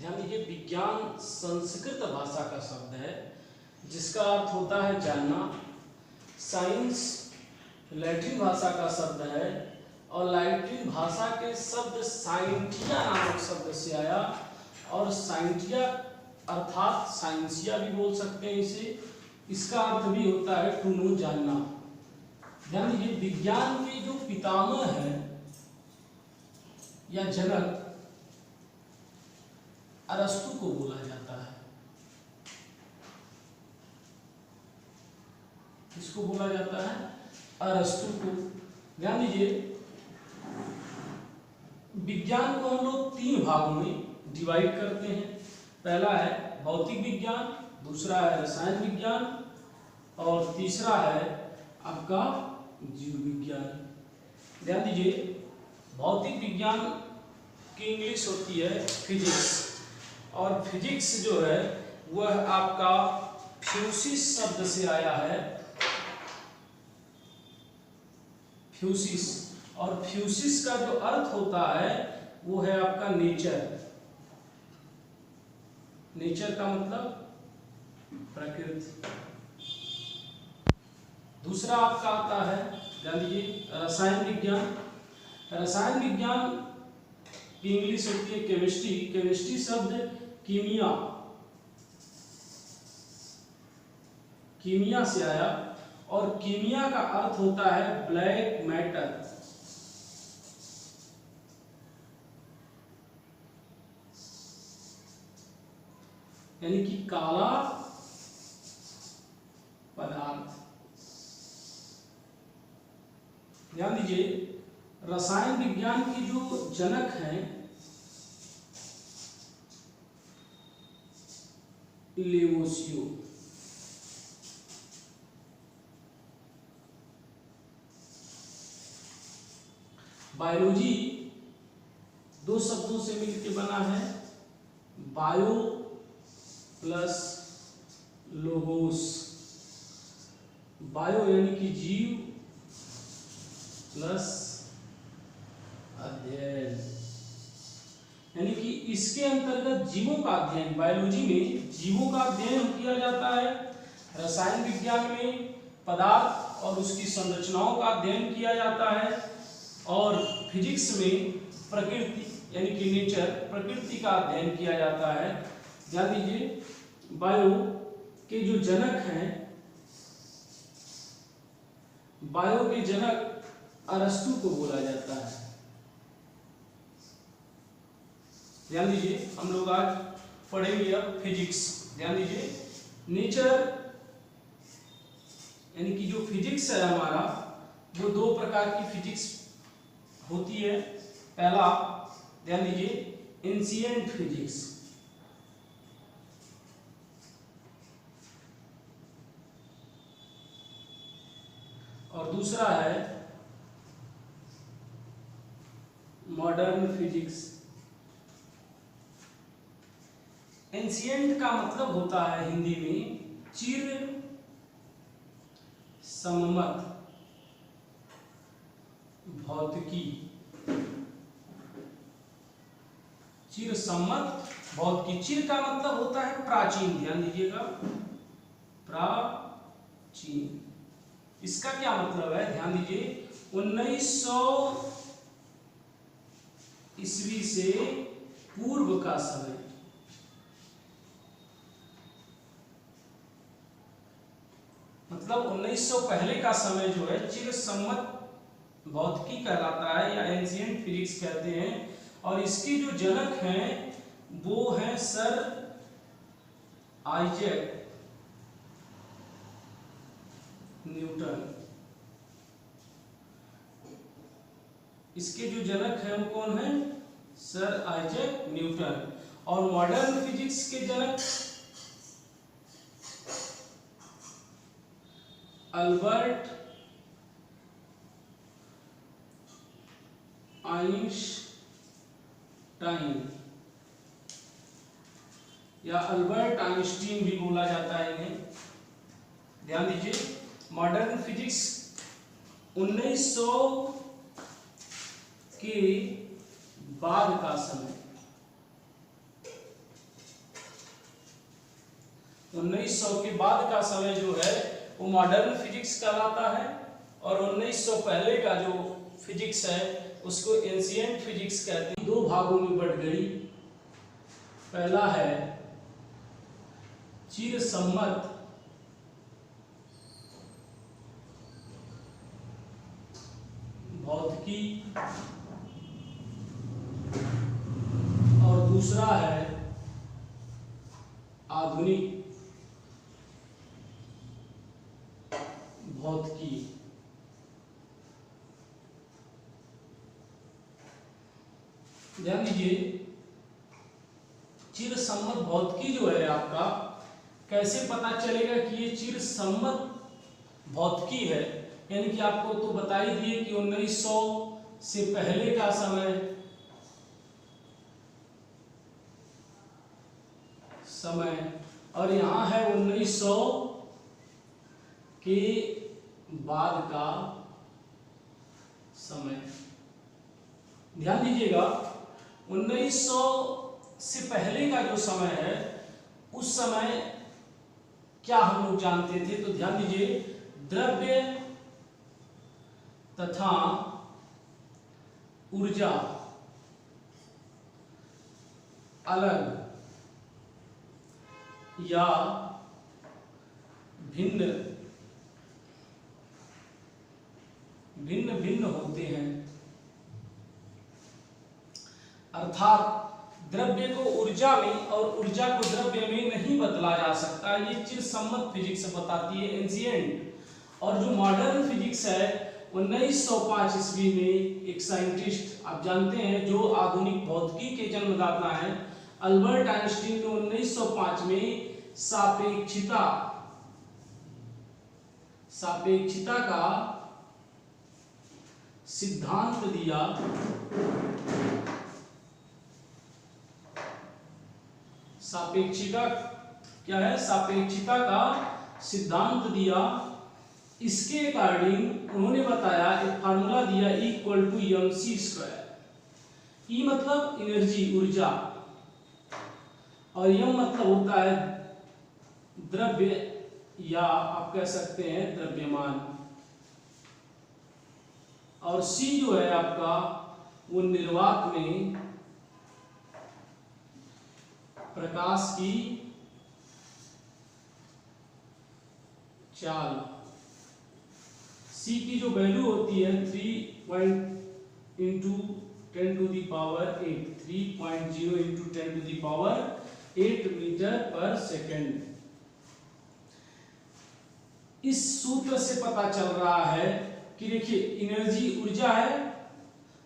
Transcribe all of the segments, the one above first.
ध्यान दीजिए, विज्ञान संस्कृत भाषा का शब्द है जिसका अर्थ होता है जानना। साइंस लैटिन भाषा का शब्द है और लैटिन भाषा के शब्द साइंटिया नामक शब्द से आया। और साइंटिया अर्थात साइंसिया भी बोल सकते हैं इसे। इसका अर्थ भी होता है टू नो, जानना। ध्यान दीजिए, विज्ञान के जो पितामह हैं या जनक अरस्तु को बोला जाता है। किसको बोला जाता है? अरस्तु को। ध्यान दीजिए, विज्ञान को हम लोग 3 भागों में डिवाइड करते हैं। पहला है भौतिक विज्ञान, दूसरा है रसायन विज्ञान और तीसरा है आपका जीव विज्ञान। ध्यान दीजिए, भौतिक विज्ञान की इंग्लिश होती है फिजिक्स, और फिजिक्स जो है वह आपका फ्यूसिस शब्द से आया है। फ्यूसिस, और फ्यूसिस का जो अर्थ होता है वो है आपका नेचर। नेचर का मतलब प्रकृति। दूसरा आपका आता है, ध्यान दीजिए, रसायन विज्ञान। रसायन विज्ञान की इंग्लिश होती है केमिस्ट्री। केमिस्ट्री शब्द कीमिया, कीमिया से आया, और कीमिया का अर्थ होता है ब्लैक मैटर। यानी कि काला पदार्थ। ध्यान दीजिए, रसायन विज्ञान की जो जनक हैं लेवोसियो। बायोलॉजी 2 शब्दों से मिलकर बना है, बायो प्लस लोगोस। बायो यानी कि जीव प्लस अध्ययन, यानी कि इसके अंतर्गत जीवों का अध्ययन। बायोलॉजी में जीवों का अध्ययन किया जाता है, रसायन विज्ञान में पदार्थ और उसकी संरचनाओं का अध्ययन किया जाता है, और फिजिक्स में प्रकृति यानी कि नेचर, प्रकृति का अध्ययन किया जाता है। ध्यान दीजिए, बायो के जो जनक हैं, बायो के जनक अरस्तु को बोला जाता है। ध्यान दीजिए, हम लोग आज पढ़ेंगे अब फिजिक्स। ध्यान दीजिए, नेचर यानी कि जो फिजिक्स है हमारा, वो 2 प्रकार की फिजिक्स होती है। पहला, ध्यान दीजिए, एंशिएंट फिजिक्स, और दूसरा है मॉडर्न फिजिक्स। एंशिएंट का मतलब होता है हिंदी में चिर सम्मत भौतिकी। चिर सम्मत भौतिकी, चिर का मतलब होता है प्राचीन। ध्यान दीजिएगा, प्राचीन। इसका क्या मतलब है? ध्यान दीजिए, 1900 ईस्वी से पूर्व का समय। मतलब 1900 पहले का समय जो है चिर सम्मत भौतिकी कहलाता है या एंशिएंट फिजिक्स कहते हैं। और इसके जो जनक हैं वो हैं सर आइजैक न्यूटन। इसके जो जनक हैं वो कौन हैं? Sir Isaac Newton. और मॉडर्न फिजिक्स के जनक अल्बर्ट आइंस्टाइन या अल्बर्ट आइंस्टीन भी बोला जाता है इन्हें। ध्यान दीजिए, मॉडर्न फिजिक्स 1900 के बाद का समय, 1900 के बाद का समय जो है वो मॉडर्न फिजिक्स कहलाता है, और 1900 पहले का जो फिजिक्स है उसको एंशिएंट फिजिक्स कहते हैं। दो भागों में बढ़ गई। पहला है चिरसम्मत भौतिकी और दूसरा है आधुनिक भौतिकी। ध्यान दीजिए, चिरसम्मत भौतिकी जो है आपका, कैसे पता चलेगा कि ये चिरसम्मत भौतिकी है? यानी कि आपको तो बता ही दिए कि 1900 से पहले का समय और यहाँ है 1900 के बाद का समय। ध्यान दीजिएगा, 1900 से पहले का जो समय है उस समय क्या हम लोग जानते थे? तो ध्यान दीजिए, द्रव्य तथा ऊर्जा अलग या भिन्न भिन्न होते हैं। अर्थात द्रव्य को ऊर्जा में और ऊर्जा को द्रव्य में नहीं बदला जा सकता। ये चिरसम्मत फिजिक्स बताती है, एंशिएंट। और जो मॉडर्न फिजिक्स है 1905 ईस्वी में एक साइंटिस्ट आप जानते हैं जो आधुनिक भौतिकी के जन्मदाता हैं, अल्बर्ट आइंस्टीन ने 1905 में सापेक्षिता का सिद्धांत दिया। सापेक्षिता क्या है? सापेक्षिता का सिद्धांत दिया। इसके अकॉर्डिंग उन्होंने बताया, एक फार्मूला दिया, E=mc²। E मतलब एनर्जी, ऊर्जा, और m मतलब होता है द्रव्य या आप कह सकते हैं द्रव्यमान, और C जो है आपका वो निर्वात में प्रकाश की चाल। C की जो वैल्यू होती है 3.0 × 10⁸ मीटर पर सेकेंड। इस सूत्र से पता चल रहा है कि देखिए, एनर्जी ऊर्जा है,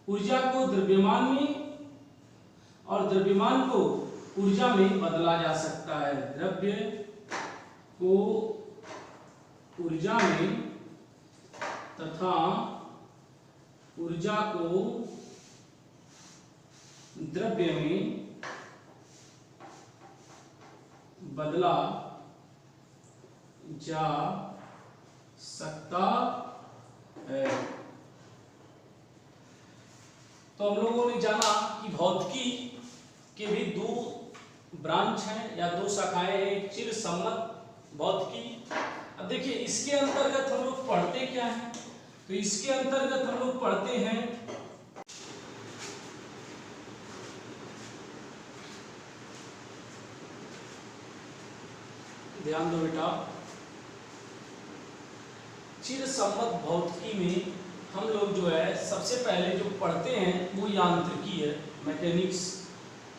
ऊर्जा को द्रव्यमान में और द्रव्यमान को ऊर्जा में बदला जा सकता है। द्रव्य को ऊर्जा में तथा ऊर्जा को द्रव्य में बदला जा सकता है। तो हम लोगों ने जाना कि भौतिकी के भी दो ब्रांच हैं या दो शाखाएं हैं, एक चिरसम्मत भौतिकी। अब देखिए, इसके अंतर्गत हम लोग पढ़ते क्या हैं? तो इसके अंतर्गत हम लोग पढ़ते हैं ध्यान दो बेटा, चिरसम्मत भौतिकी में हम लोग जो है सबसे पहले जो पढ़ते हैं वो यांत्रिकी है, मैकेनिक्स।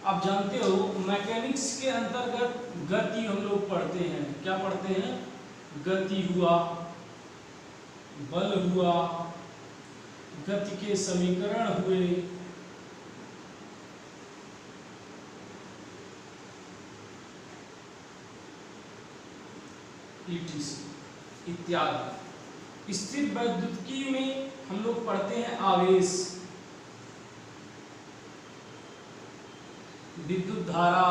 आप जानते हो मैकेनिक्स के अंतर्गत गति हम लोग पढ़ते हैं। क्या पढ़ते हैं? गति हुआ, बल हुआ, गति के समीकरण हुए, इत्यादि। स्थिर वैद्युतिकी में हम लोग पढ़ते हैं आवेश, विद्युत धारा,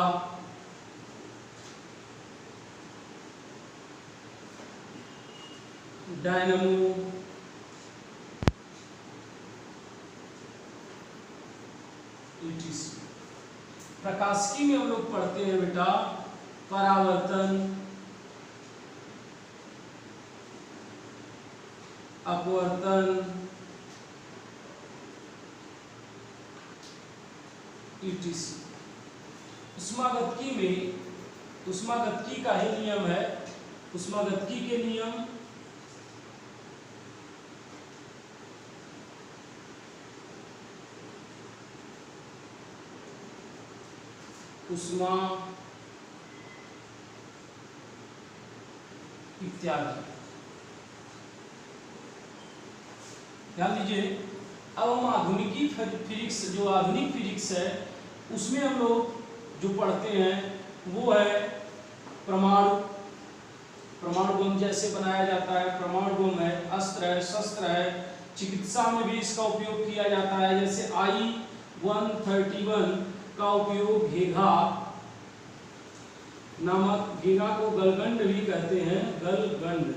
डायनामो, प्रकाशिकी में हम लोग पढ़ते हैं बेटा परावर्तन, अपवर्तन etc। ऊष्मागतिकी का ही नियम है, ऊष्मागतिकी के नियम ऊष्मा इत्यादि। ध्यान दीजिए, अब हम आधुनिकी फिजिक्स, जो आधुनिक फिजिक्स है उसमें हम लोग जो पढ़ते हैं वो है परमाणु। परमाणु बम जैसे बनाया जाता है, परमाणु बम है, अस्त्र है, शस्त्र है, चिकित्सा में भी इसका उपयोग किया जाता है। जैसे I-131 का उपयोग घेघा नामक, घेघा को गलगंड भी कहते हैं, गलगंड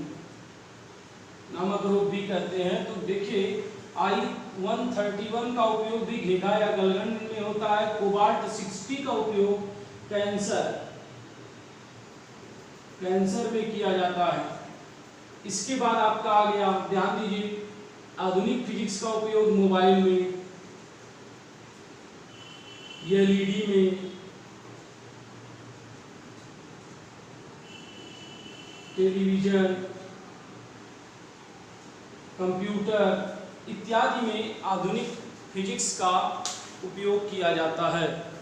नामक रोग भी कहते हैं। तो देखिए I-131 का उपयोग भी घेघा या गलगंड में होता है। कोबाल्ट 60 का उपयोग कैंसर में किया जाता है। इसके बाद आपका आ गया, ध्यान दीजिए, आधुनिक फिजिक्स का उपयोग मोबाइल में, एलईडी में, टेलीविजन, कंप्यूटर इत्यादि में आधुनिक फिजिक्स का उपयोग किया जाता है।